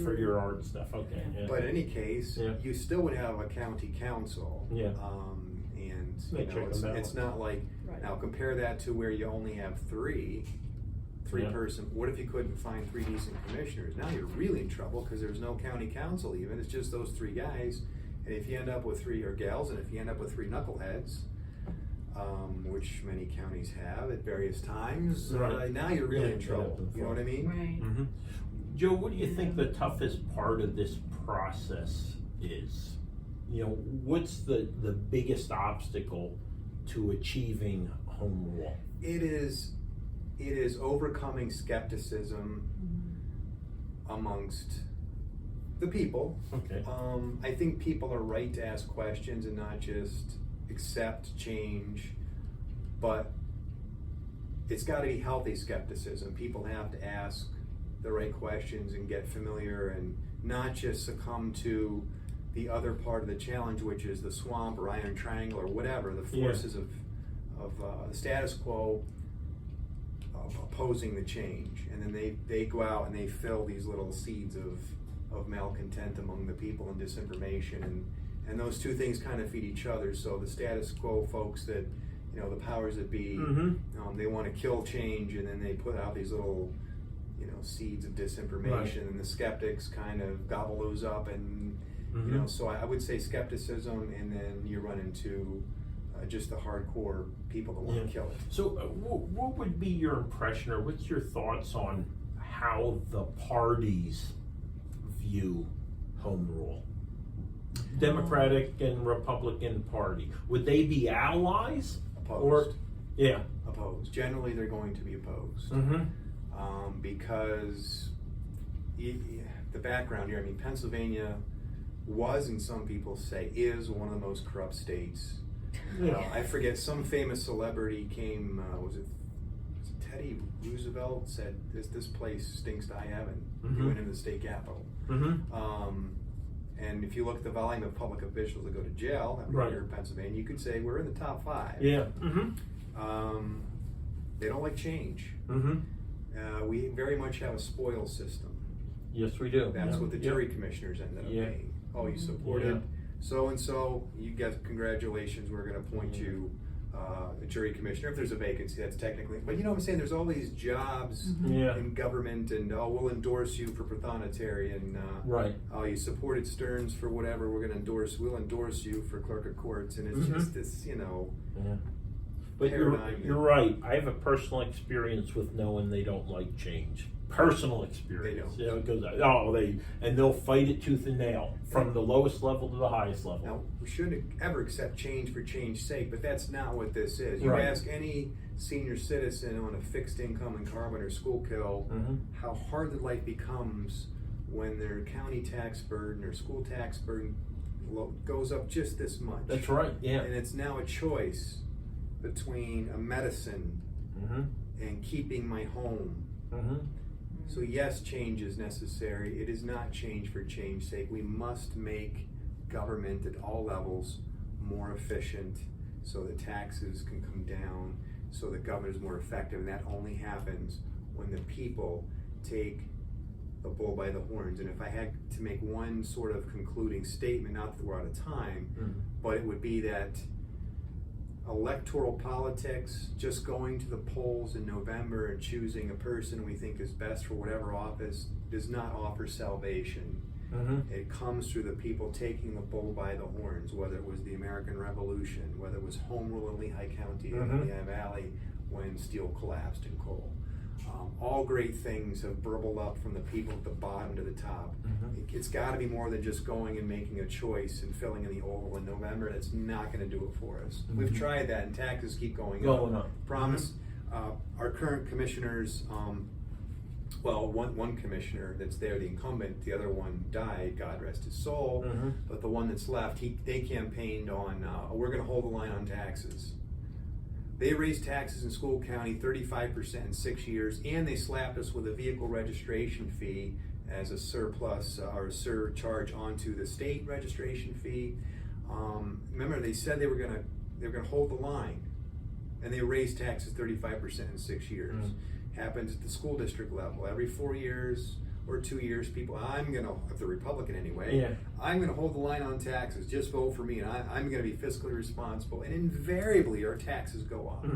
for your art stuff. Okay. Yeah. But in any case, you still would have a county council. Yeah. And it's not like now compare that to where you only have 3 Three-person. What if you couldn't find 3 decent commissioners? Now you're really in trouble because there's no county council even. It's just those 3 guys. And if you end up with 3 or gals, and if you end up with 3 knuckleheads, which many counties have at various times, now you're really in trouble. You know what I mean? Right. Mm-hmm. Joe, what do you think the toughest part of this process is? You know, what's the biggest obstacle to achieving home rule? It is overcoming skepticism amongst the people. Okay. I think people are right to ask questions and not just accept change, but it's got to be healthy skepticism. People have to ask the right questions and get familiar and not just succumb to the other part of the challenge, which is the swamp or iron triangle or whatever, the forces of the status quo opposing the change. And then they go out and they fill these little seeds of malcontent among the people and disinformation, and those two things kind of feed each other. So the status quo folks that, you know, the powers that be, they want to kill change, and then they put out these little, you know, seeds of disinformation, and the skeptics kind of gobble those up, and you know, so I would say skepticism, and then you run into just the hardcore people that want to kill it. So what would be your impression, or what's your thoughts on how the parties view home rule? Democratic and Republican Party, would they be allies? Opposed. Or opposed. Generally, they're going to be opposed because the background here. I mean, Pennsylvania was, and some people say is, one of the most corrupt states. I forget, some famous celebrity came, was it Teddy Roosevelt, said this place stinks to high heaven. He went into the state capitol. And if you look at the volume of public officials that go to jail here in Pennsylvania, you could say we're in the top 5. Yeah. They don't like change. We very much have a spoil system. Yes, we do. That's what the jury commissioners ended up being. Oh, you supported so and so, you get congratulations, we're going to appoint you a jury commissioner if there's a vacancy. That's technically, but you know what I'm saying, there's all these jobs in government, and we'll endorse you for prothonotary, and oh, you supported Stearns for whatever, we'll endorse you for clerk of courts, and it's just this, you know. But you're right. I have a personal experience with knowing they don't like change. Personal experience. They don't. You know, they'll fight it tooth and nail from the lowest level to the highest level. Now, we shouldn't ever accept change for change's sake, but that's not what this is. You ask any senior citizen on a fixed income in Carbon or Schuylkill how hard their life becomes when their county tax burden or school tax burden goes up just this much. That's right. Yeah. And it's now a choice between a medicine and keeping my home. So yes, change is necessary. It is not change for change's sake. We must make government at all levels more efficient so that taxes can come down, so that government is more effective. And that only happens when the people take the bull by the horns. And if I had to make one sort of concluding statement, not that we're out of time, but it would be that electoral politics, just going to the polls in November and choosing a person we think is best for whatever office, does not offer salvation. It comes through the people taking the bull by the horns, whether it was the American Revolution, whether it was home rule in Lehigh County in Lehigh Valley when steel collapsed and coal. All great things have burbled up from the people at the bottom to the top. It's got to be more than just going and making a choice and filling in the oval in November. That's not going to do it for us. We've tried that, and taxes keep going up. Promise. Our current commissioners, well, one commissioner that's there, the incumbent, the other one died, God rest his soul, but the one that's left, they campaigned on, we're going to hold the line on taxes. They raised taxes in School County 35% in 6 years, and they slapped us with a vehicle registration fee as a surplus or a surcharge onto the state registration fee. Remember, they said they were going to hold the line, and they raised taxes 35% in 6 years. Happens at the school district level. Every 4 years or 2 years, people, if they're Republican anyway, I'm gonna hold the line on taxes, just vote for me, and I'm gonna be fiscally responsible, and invariably our taxes go up.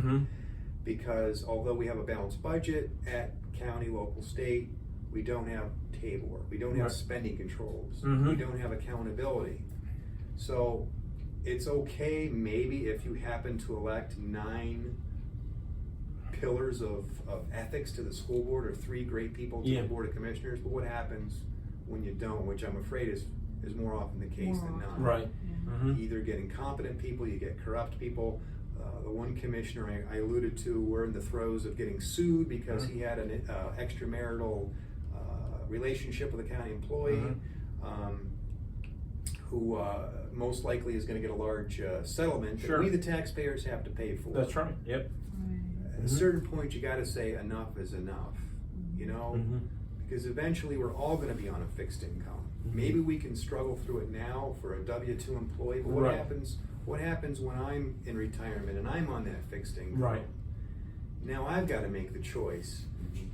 because although we have a balanced budget at county, local, state, we don't have table work, we don't have Right. spending controls, Mhm. we don't have accountability. So it's okay maybe if you happen to elect 9 pillars of ethics to the school board, or 3 great people to Yeah. the board of commissioners, but what happens when you don't, which I'm afraid is more often the case More than not. often. Right. Yeah. Mhm. You either get incompetent people, you get corrupt people. The one commissioner I alluded to, we're in the throes of getting sued because he had an extramarital relationship with a county employee, who most likely is going to get a large settlement that Sure. we, the taxpayers, have to pay for. That's right, yep. At a certain point, you got to say enough is enough, you know, Mhm. because eventually we're all going to be on a fixed income. Mhm. Maybe we can struggle through it now for a W-2 employee, but what Right. happens? What happens when I'm in retirement and I'm on that fixed income? Right. Now I've got to make the choice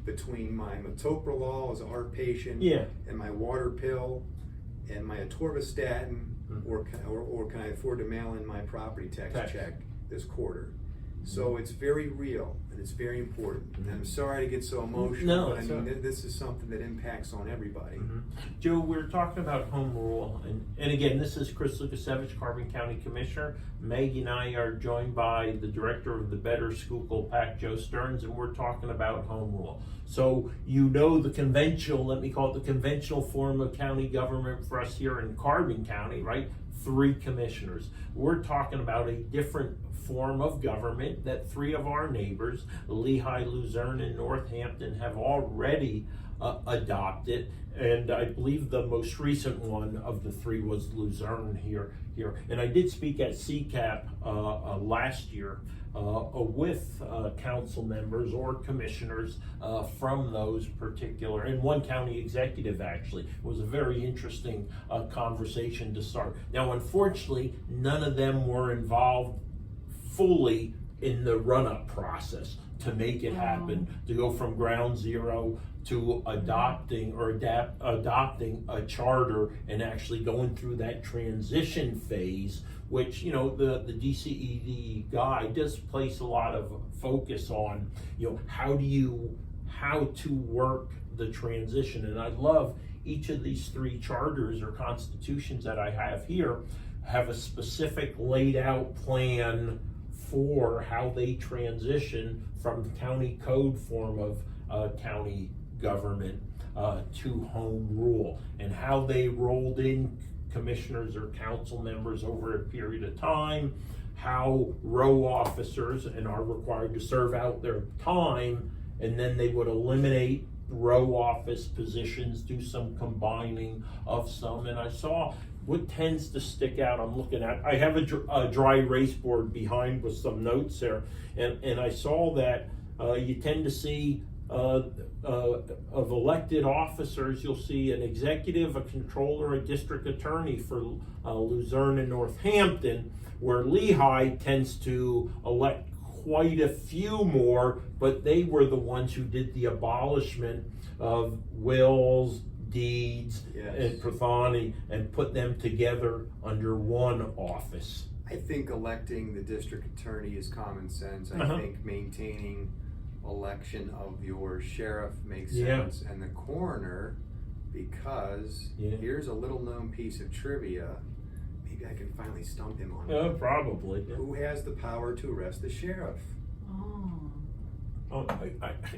between my metoprolol as a heart patient, Yeah. and my water pill, and my atorvastatin, Mhm. or can I afford to mail in my property tax Tax. check this quarter? So it's very real and it's very important. And I'm sorry to get so emotional, No, but I it's mean all right. this is something that impacts on everybody. Mhm. Joe, we're talking about home rule, and again, this is Chris Lukasevich, Carbon County Commissioner. Maggie and I are joined by the director of the Better School PAC, Joe Stearns, and we're talking about home rule. So you know the conventional, let me call it the conventional form of county government for us here in Carbon County, right? 3 commissioners. We're talking about a different form of government that 3 of our neighbors, Lehigh, Luzerne, and Northampton, have already adopted, and I believe the most recent one of the 3 was Luzerne here. And I did speak at CCAP last year with council members or commissioners from those particular, and one county executive actually. It was a very interesting conversation to start. Now, unfortunately, none of them were involved fully in the run-up process to make it happen, to go from ground zero to adopting a charter and actually going through that transition phase, which, you know, the DCED guide does place a lot of focus on, you know, how to work the transition. And I love each of these 3 charters or constitutions that I have here have a specific laid out plan for how they transition from the county code form of county government to home rule, and how they rolled in commissioners or council members over a period of time, how row officers and are required to serve out their time, and then they would eliminate row office positions, do some combining of some. And I saw what tends to stick out. I'm looking at, I have a dry erase board behind with some notes there, and I saw that you tend to see of elected officers, you'll see an executive, a controller, a district attorney for Luzerne and Northampton, where Lehigh tends to elect quite a few more, but they were the ones who did the abolishment of wills, deeds, Yes. and Prathani, and put them together under one office. I think electing the district attorney is common sense. I think maintaining election of your sheriff makes sense, and the coroner, because here's a little known piece of trivia, maybe I can finally stump him on it. Probably. Who has the power to arrest the sheriff? Oh,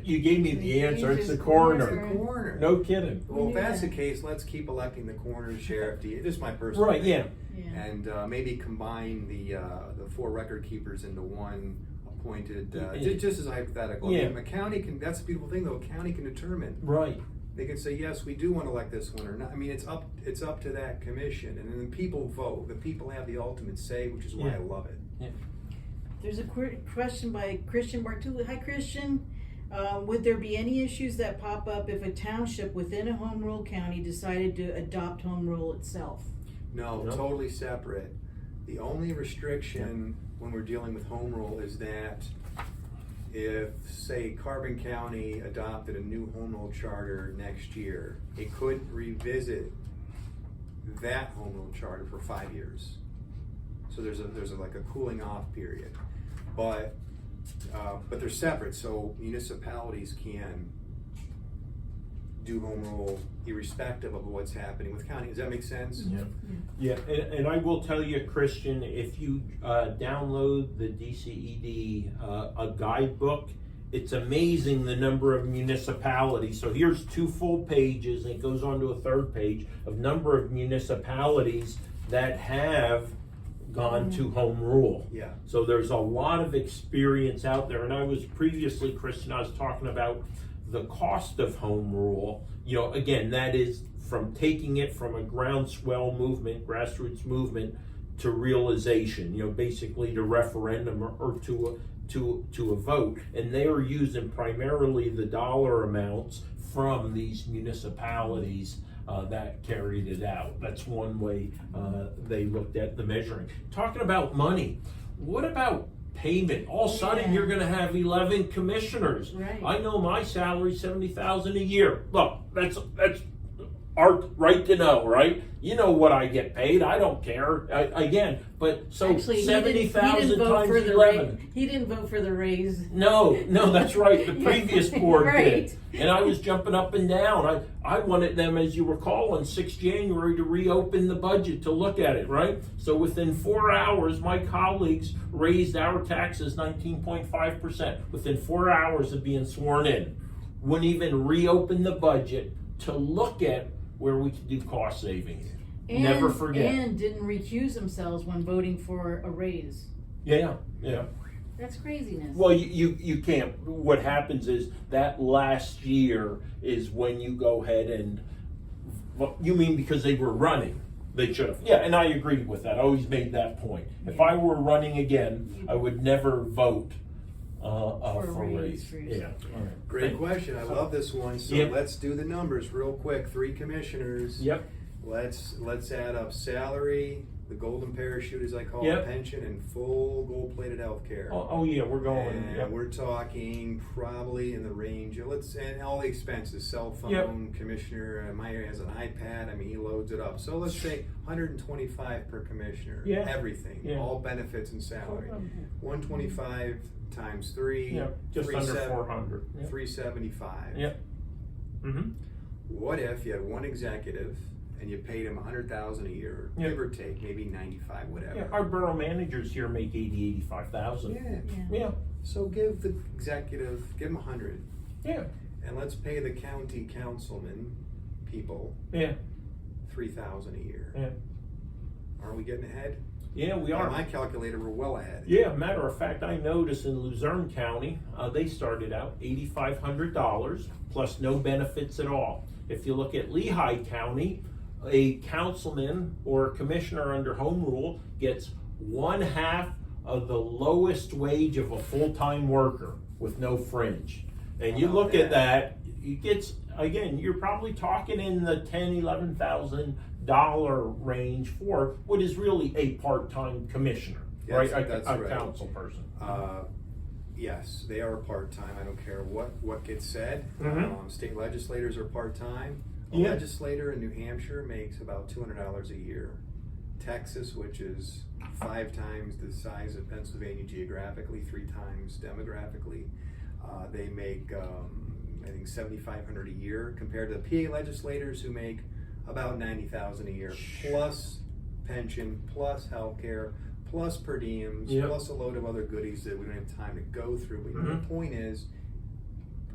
you gave me the answer. It's the It's coroner. the coroner. No kidding. Well, if that's the Yeah. case, let's keep electing the coroner, the sheriff, this is my personal Right, thing. Yeah. And maybe combine the 4 record keepers into one appointed, Yeah. just as a hypothetical. Yeah. I mean, a county can, that's the beautiful thing though, a county can determine. Right. They can say, yes, we do want to elect this one or not. I mean, it's up to that commission, and then the people vote. The people have the ultimate say, which is why I love it. Yeah. There's a question by Christian Bartuli. Hi, Christian. Would there be any issues that pop up if a township within a home rule county decided to adopt home rule itself? No, totally separate. The only restriction when we're dealing with home rule is that if, say, Carbon County adopted a new home rule charter next year, it couldn't revisit that home rule charter for 5 years. So there's like a cooling off period. But But they're separate, so municipalities can do home rule irrespective of what's happening with county. Does that make sense? Yeah, and I will tell you, Christian, if you download the DCED a guidebook, it's amazing the number of municipalities. So here's 2 full pages, and it goes on to a 3rd page of number of municipalities that have gone to home rule. Yeah. So there's a lot of experience out there. And I was previously, Christian, I was talking about the cost of home rule. You know, again, that is from taking it from a groundswell movement, grassroots movement, to realization, you know, basically to referendum or to a vote. And they are using primarily the dollar amounts from these municipalities that carried it out. That's one way they looked at the measuring. Talking about money, what about payment? All of a sudden you're gonna have 11 commissioners. Right. I know my salary $70,000 a year. Look, that's our right to know, right? You know what I get paid. I don't care. Again, but so Actually, 70,000 times for the 11. He didn't vote for the raise. No, that's right. The previous board Right. did. And I was jumping up and down. I wanted them, as you recall, on 6 January to reopen the budget to look at it, right? So within 4 hours, my colleagues raised our taxes 19.5%. Within 4 hours of being sworn in. Wouldn't even reopen the budget to look at where we could do cost savings. Never forget. And didn't recuse themselves when voting for a raise. Yeah. That's craziness. Well, you can't. What happens is that last year is when you go ahead and, well, you mean because they were running, they should have. Yeah, and I agree with that. I always made that point. If I were running again, I would never vote for a raise. Yeah. All right. Great question. I love this one. So Yep. let's do the numbers real quick. 3 commissioners. Yep. Let's add up salary, the golden parachute as I call Yep. it, pension, and full gold-plated health care. Oh yeah, we're going. And Yep. we're talking probably in the range of, and all the expenses, cell phone, Yep. commissioner, Meyer has an iPad, I mean, he loads it up. So let's say 125 per commissioner. Yeah. Everything, Yeah. all benefits and salary. 125 times 3, Yep. Just under 400. Yep. 375. Yep. Mm-hmm. What if you had one executive and you paid him $100,000 a year, Yep. give or take, maybe 95, whatever. Yeah, our borough managers here make 85,000. Yeah. So give the executive, give him 100, Yeah. and let's pay the county councilman people Yeah. 3,000 a year. Yeah. Aren't we getting ahead? Yeah, we By are. my calculator, we're well ahead. Yeah, matter of fact, I noticed in Luzerne County, they started out $8,500 plus no benefits at all. If you look at Lehigh County, a councilman or a commissioner under home rule gets 1/2 of the lowest wage of a full-time worker with no fringe. And you look at that, it gets, again, you're probably talking in the $10,000-$11,000 range for what is really a part-time commissioner, Yes, right? that's A right. council person. Yes, they are part-time. I don't care what gets said. Mhm. State legislators are part-time. A Yeah. legislator in New Hampshire makes about $200 a year. Texas, which is 5 times the size of Pennsylvania geographically, 3 times demographically, they make I think $7,500 a year compared to the PA legislators who make about $90,000 a year, plus pension, plus healthcare, plus per diems, Yep. plus a load of other goodies that we don't have time to go through. But the Mhm. point is,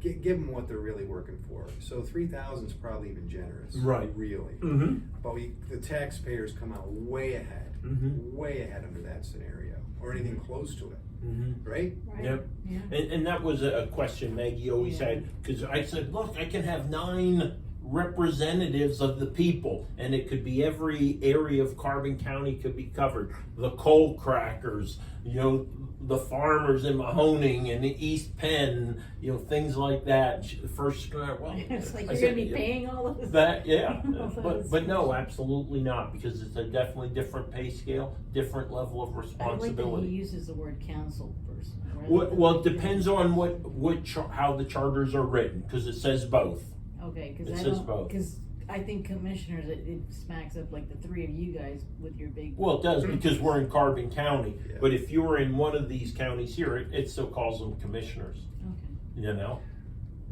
give them what they're really working for. So 3,000 is probably even generous, Right. Really. Mm-hmm. But the taxpayers come out way ahead, Mm-hmm. way ahead under that scenario, or anything close to it, Mm-hmm. right? Right? Yep. Yeah. And that was a question Maggie always Yeah. had, because I said, look, I can have 9 representatives of the people, and it could be every area of Carbon County could be covered. The coal crackers, the farmers in Mahoning and the East Penn, things like that. First, well, It's like I you're said, gonna be paying all of this. that, yeah, All those but no, things. absolutely not, because it's a definitely different pay scale, different level of I like that responsibility. he uses the word council person. rather Well, it than- depends on how the charters are written, because it says both. Okay, It because I says don't, both. because I think commissioners, it smacks up like the three of you guys with your big. Well, it does because we're in Carbon County, Yeah. but if you were in one of these counties here, it still calls them commissioners, Okay. you know?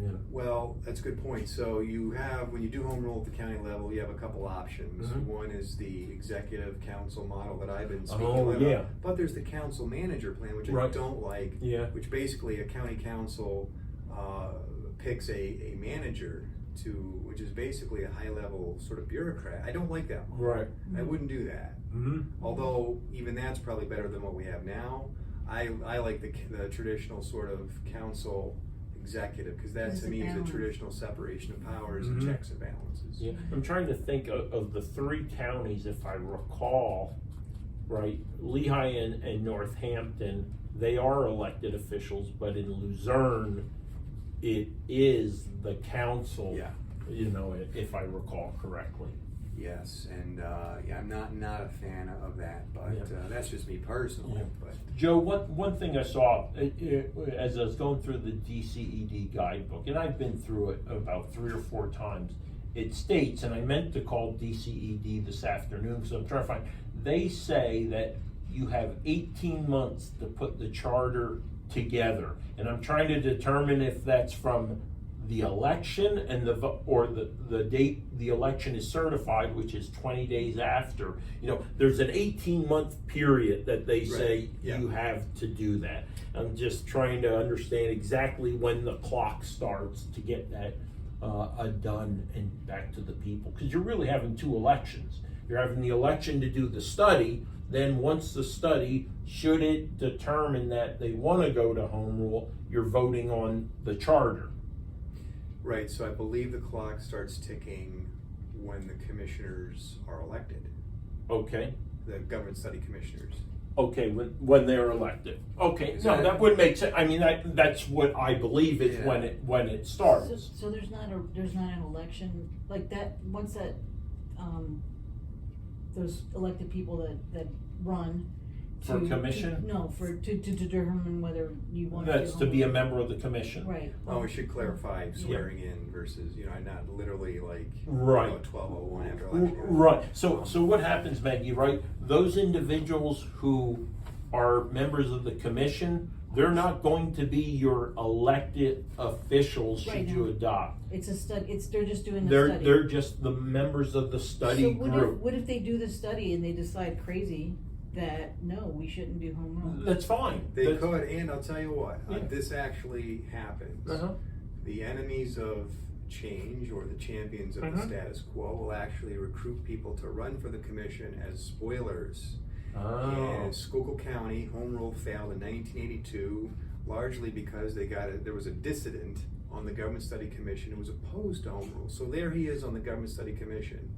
Yeah. Well, that's a good point. So you have, when you do home rule at the county level, you have a couple options. Mhm. One is the executive council model that I've been speaking Oh, about. yeah. But there's the council manager plan, which I Right. don't like. Yeah. Which basically a county council picks a manager which is basically a high level sort of bureaucrat. I don't like that model. Right. I wouldn't do that. Mm-hmm. Although even that's probably better than what we have now. I like the traditional sort of council executive, because that There's to a me is a balance. traditional separation of powers Mhm. and checks and balances. Yeah, I'm trying to think of the three counties, if I recall, right, Lehigh and Northampton, they are elected officials, but in Luzerne, it is the council. Yeah. You know, if I recall correctly. Yes, and yeah, I'm not a fan of that, but Yeah. that's just me personally. Yeah. But Joe, one thing I saw as I was going through the DCED guidebook, and I've been through it about 3 or 4 times, it states, and I meant to call DCED this afternoon because I'm trying to find, they say that you have 18 months to put the charter together. And I'm trying to determine if that's from the election and the date the election is certified, which is 20 days after. You know, there's an 18-month period that they say Yeah. you have to do that. I'm just trying to understand exactly when the clock starts to get that done and back to the people. Because you're really having 2 elections. You're having the election to do the study, then once the study, should it determine that they want to go to home rule, you're voting on the charter. right, so I believe the clock starts ticking when the commissioners are elected, Okay, the government study commissioners. okay, when they're elected. Okay, Is no, that- that would make sense. I mean, that's what I believe is Yeah. when it starts. So there's not an election like that, once that, those elected people that run. For commission? To determine whether you want to. That's to be a member of the commission. Right. Oh, we should clarify swearing in versus, not literally like Right. 12:01 after election. Right, so what happens, Maggie, right? Those individuals who are members of the commission, they're not going to be your elected officials should Right, you no. adopt. It's a study, they're just doing the They're study. they're just the members of the study So group. what if they do the study and they decide crazy that, no, we shouldn't do home rule? That's fine. They That's- could, and I'll tell you what, Yeah. this actually happens. Uh-huh. The enemies of change, or the champions of the Mhm. status quo, will actually recruit people to run for the commission as spoilers. Oh. In Schuylkill County, home rule failed in 1982, largely because there was a dissident on the government study commission who was opposed to home rule. So there he is on the government study commission.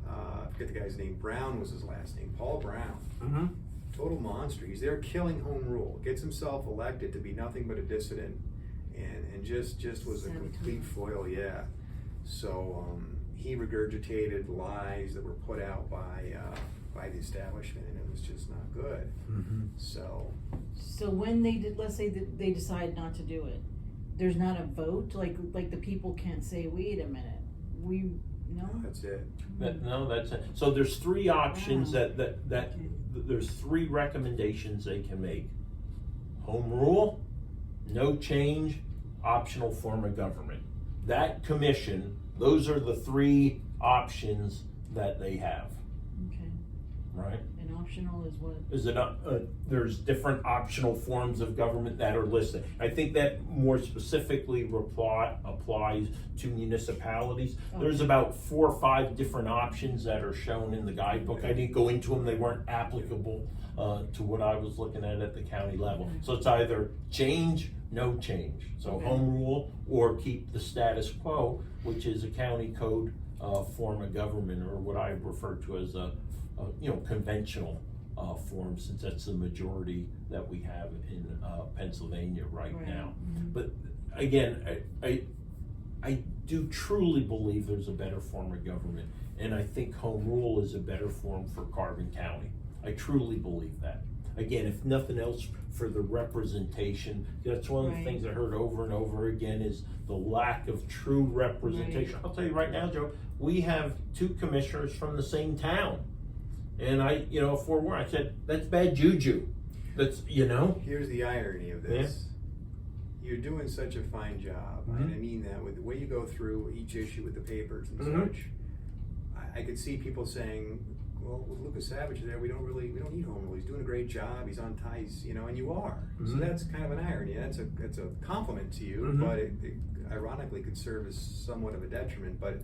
I forget the guy's name. Brown was his last name. Paul Brown. Mm-hmm. Total monster. He's there killing home rule. Gets himself elected to be nothing but a dissident, and just was a complete foil. Yeah. So he regurgitated lies that were put out by the establishment, and it was just not good. Mm-hmm. So So when let's say that they decide not to do it, there's not a vote, like the people can't say, wait a minute, no? that's it. That's it. So there's 3 options Wow. that there's 3 recommendations they can make. Home rule, no change, optional form of government. That commission, those are the 3 options that they have, Okay, right? and optional is what? Is it there's different optional forms of government that are listed. I think that more specifically applies to municipalities. There's Okay. about 4 or 5 different options that are shown in the guidebook. I didn't go into them, they weren't applicable to what I was looking at the county level. Okay. So it's either change, no change. So Okay. home rule, or keep the status quo, which is a county code form of government, or what I refer to as a conventional form, since that's the majority that we have in Pennsylvania right now. Mhm. But again, I do truly believe there's a better form of government, and I think home rule is a better form for Carbon County. I truly believe that. again, if nothing else, for the representation. That's one of the Right. things I heard over and over again is the lack of true representation. I'll tell you right now, Joe, we have 2 commissioners from the same town. And I, forewarned, I said, that's bad juju. That's, Here's the irony of this. You're doing such a fine job, and I mean that with the way you go through each issue with the papers and such. I could see people saying, well, with Lucas Savage there, we don't need home rule. He's doing a great job. He's on ties, and you are. So that's kind of an irony. That's a compliment to you, but it ironically could serve as somewhat of a detriment. But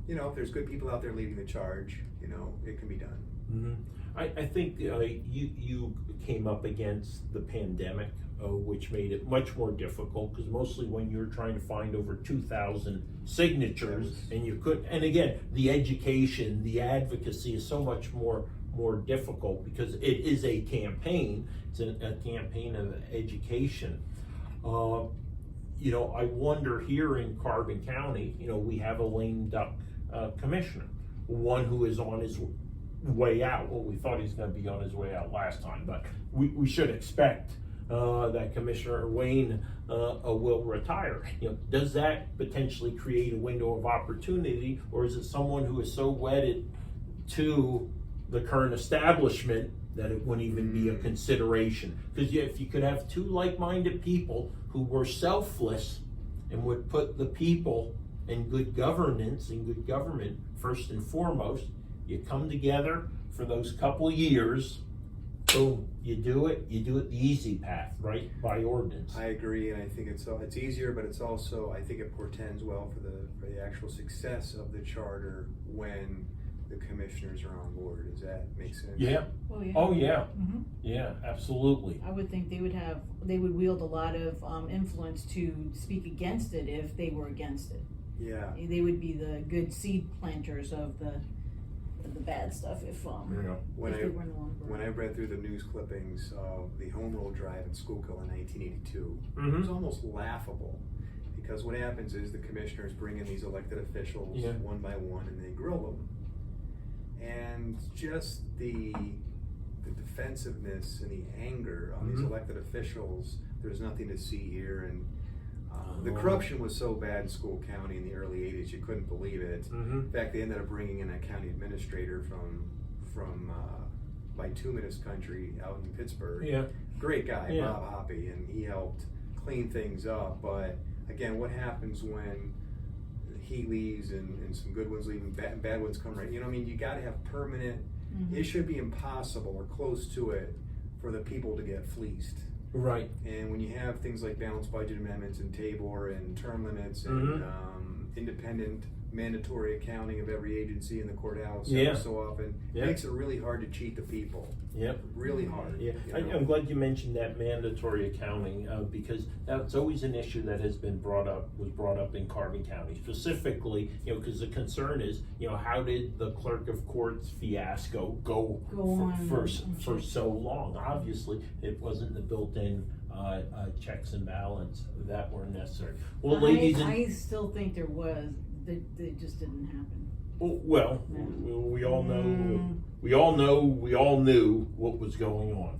if there's good people out there leading the charge, it can be done. I think you came up against the pandemic, which made it much more difficult, because mostly when you're trying to find over 2,000 signatures, and you could, and again, the education, the advocacy is so much more difficult because it is a campaign. It's a campaign of education. I wonder here in Carbon County, we have a lame duck commissioner, one who is on his way out. Well, we thought he's going to be on his way out last time, but we should expect that Commissioner Wayne will retire. Does that potentially create a window of opportunity, or is it someone who is so wedded to the current establishment that it wouldn't even be a consideration? Because if you could have 2 like-minded people who were selfless and would put the people and good governance and good government first and foremost, you come together for those couple years, boom, you do it the easy path, right, by ordinance. I agree, and I think it's easier, but it's also, I think it portends well for the actual success of the charter when the commissioners are on board. Does that make sense? Yeah. Oh, yeah. Oh, yeah. Yeah, absolutely. I would think they would wield a lot of influence to speak against it if they were against it. Yeah. They would be the good seed planters of the bad stuff if they were no longer. When I read through the news clippings of the home rule drive in Schuylkill in 1982, it was almost laughable, because what happens is the commissioners bring in these elected officials one by one and they grill them, and just the defensiveness and the anger on these elected officials. There's nothing to see here, and the corruption was so bad in School County in the early 80s, you couldn't believe it. In fact, they ended up bringing in a county administrator from bituminous country out in Pittsburgh. Yeah. Great guy, Bob Hoppy, and he helped clean things up. But again, what happens when he leaves and some good ones leave and bad ones come right? You got to have permanent. It should be impossible or close to it for the people to get fleeced. Right. And when you have things like balanced budget amendments and TABOR and term limits and independent mandatory accounting of every agency in the courthouse every so often, it makes it really hard to cheat the people. Yep. Really hard. Yeah. I'm glad you mentioned that mandatory accounting, because that's always an issue that was brought up in Carbon County specifically, because the concern is, how did the clerk of courts fiasco go for so long? Obviously, it wasn't the built-in checks and balance that were necessary. Well, ladies, I still think there was. That just didn't happen. Well, we all know. We all knew what was going on,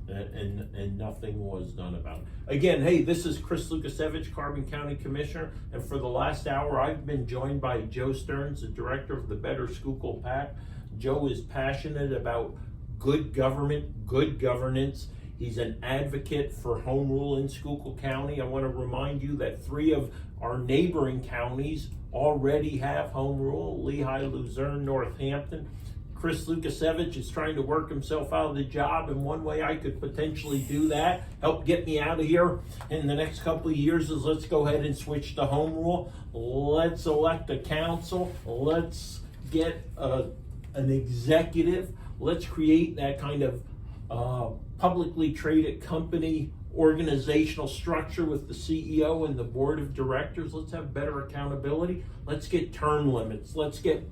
and nothing was done about it. Again, hey, this is Chris Lukasevich, Carbon County Commissioner, and for the last hour, I've been joined by Joe Stearns, the director of the Better Schuylkill PAC. Joe is passionate about good government, good governance. He's an advocate for home rule in Schuylkill County. I want to remind you that 3 of our neighboring counties already have home rule: Lehigh, Luzerne, Northampton. Chris Lukasevich is trying to work himself out of the job, and one way I could potentially do that, help get me out of here in the next couple of years, is let's go ahead and switch to home rule. Let's elect a council. Let's get an executive. Let's create that kind of publicly traded company organizational structure with the CEO and the board of directors. Let's have better accountability. Let's get term limits. Let's get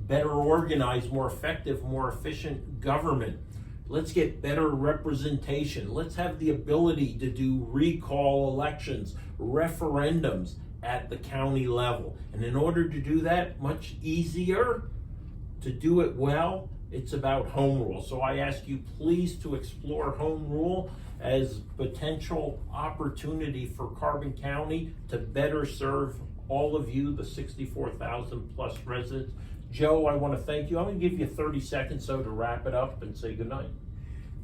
better organized, more effective, more efficient government. Let's get better representation. Let's have the ability to do recall elections, referendums at the county level. And in order to do that, much easier to do it well, it's about home rule. So I ask you please to explore home rule as potential opportunity for Carbon County to better serve all of you, the 64,000 plus residents. Joe, I want to thank you. I'm going to give you 30 seconds so to wrap it up and say goodnight.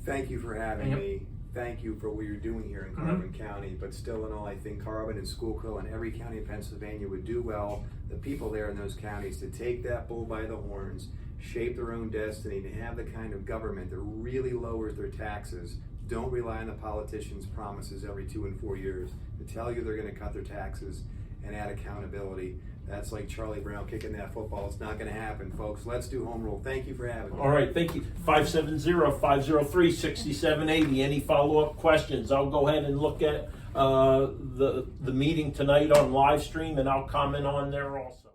Thank you for having Yep. me. Thank you for what you're doing here in Carbon County. But still in all, I think Carbon and Schuylkill and every county in Pennsylvania would do well, the people there in those counties, to take that bull by the horns, shape their own destiny, to have the kind of government that really lowers their taxes. Don't rely on the politicians' promises every 2 and 4 years to tell you they're going to cut their taxes and add accountability. That's like Charlie Brown kicking that football. It's not going to happen, folks. Let's do home rule. Thank you for having me. All right, thank you. 570-503-6780. Any follow-up questions? I'll go ahead and look at the meeting tonight on live stream, and I'll comment on there also.